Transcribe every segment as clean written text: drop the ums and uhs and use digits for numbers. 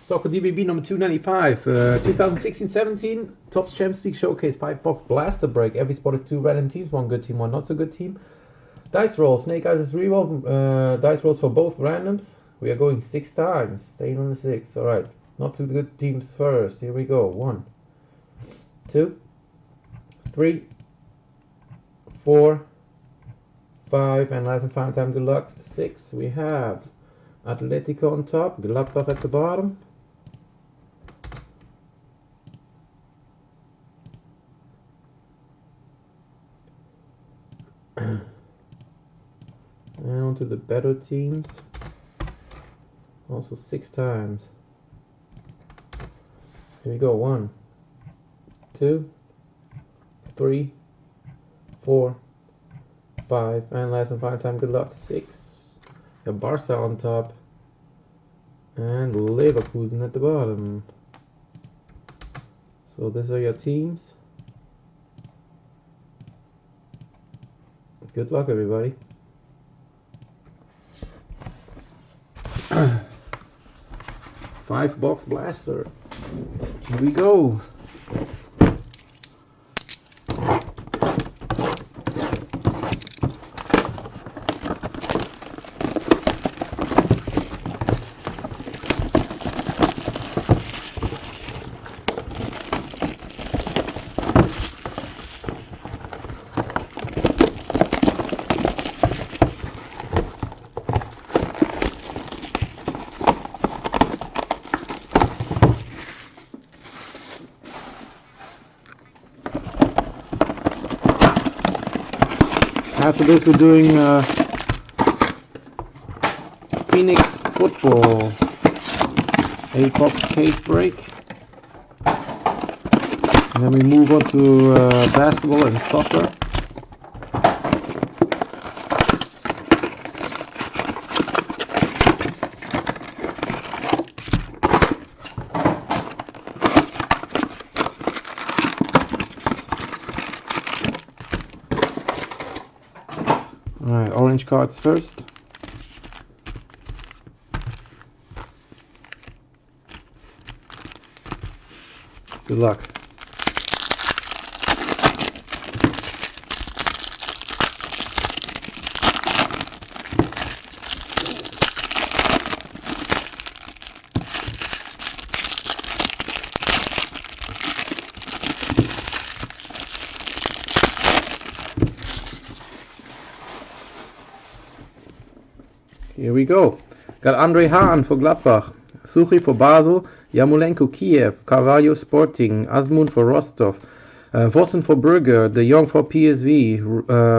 Soccer DBB number 295, 2016-17 Topps Champions League Showcase 5-box blaster break. Every spot is 2 random teams, 1 good team, 1 not so good team. Dice roll, Snake Eyes is reroll, dice rolls for both randoms. We are going 6 times, staying on the 6. Alright, not too good teams first. Here we go. 1, 2, 3, 4, 5, and last and final time, good luck. 6. We have Atletico on top, Gladbach at the bottom. And on to the better teams. Also 6 times. Here we go. 1, 2, 3, 4, 5, and last and final time, good luck. 6. Got Barca on top. And Leverkusen at the bottom. So these are your teams. Good luck, everybody. Five-box blaster. Here we go. After this, we're doing Phoenix football 8-box case break, and then we move on to basketball and soccer. Alright, orange cards first. Good luck. Here we go. Got Andre Hahn for Gladbach, Suchi for Basel, Yamolenko Kiev, Carvalho Sporting, Asmund for Rostov, Vossen for Brugge, De Jong for PSV,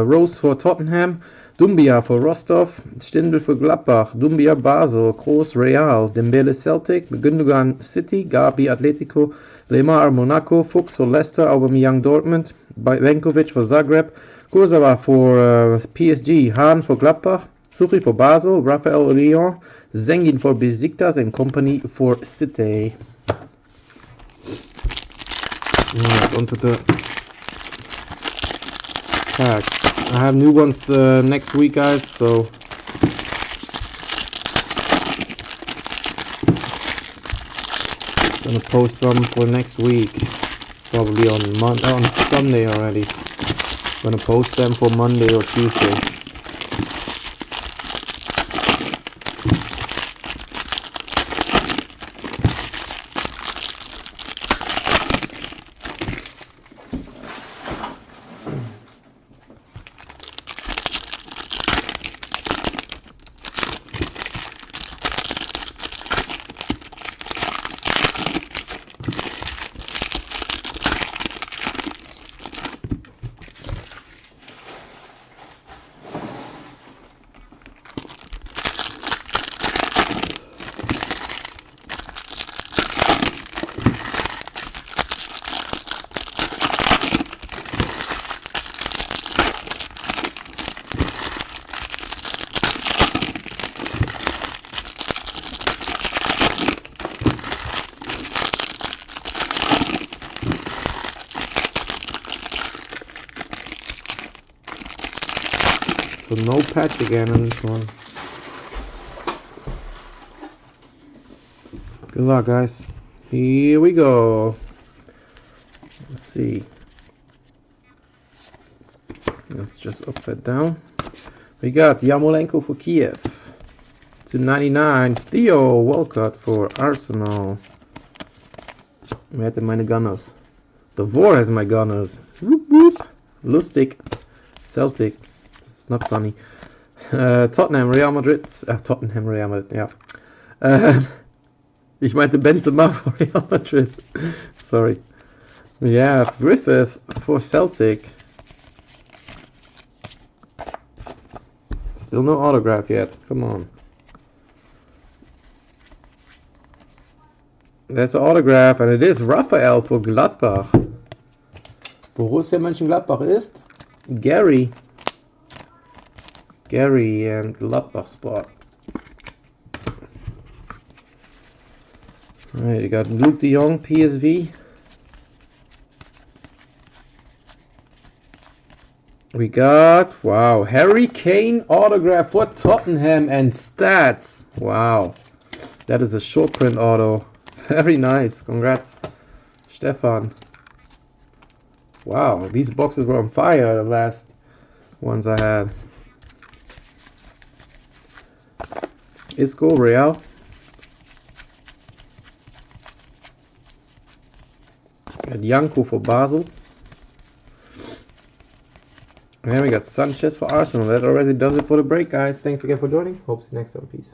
Rose for Tottenham, Dumbia for Rostov, Stindl for Gladbach, Dumbia Basel, Kroos Real, Dembele Celtic, Gundogan City, Gabi Atletico, Lemar Monaco, Fuchs for Leicester, Aubameyang Dortmund, Benkovic for Zagreb, Kurzawa for PSG, Hahn for Gladbach, Suchi for Basel, Raphael Lyon, Zengin for Besiktas, and Company for City. Right, onto the packs. I have new ones next week, guys, so gonna post some for next week, probably on Sunday already. Gonna post them for Monday or Tuesday. So no patch again on this one. Good luck, guys. Here we go. Let's see. Let's just upside down. We got Yarmolenko for Kiev. 299. Theo Walcott for Arsenal. Wer hätte meine Gunners? The Vor has my Gunners. Whoop whoop. Lustig. Celtic. It's not funny. Tottenham, Real Madrid. Tottenham, Real Madrid, ja. Ich meinte Benzema for Real Madrid. Sorry. Yeah, Griffith for Celtic. Still no autograph yet. Come on. That's an autograph, and it is Raphael for Gladbach. Borussia Mönchengladbach ist Gary. Gary and Gladbach spot. Alright, you got Luke de Jong, PSV. We got, wow, Harry Kane autograph for Tottenham and stats. Wow, that is a short print auto. Very nice. Congrats, Stefan. Wow, these boxes were on fire, the last ones I had. Isco, Real. Got Janko for Basel. And then we got Sanchez for Arsenal. That already does it for the break, guys. Thanks again for joining. Hope to see you next time. Peace.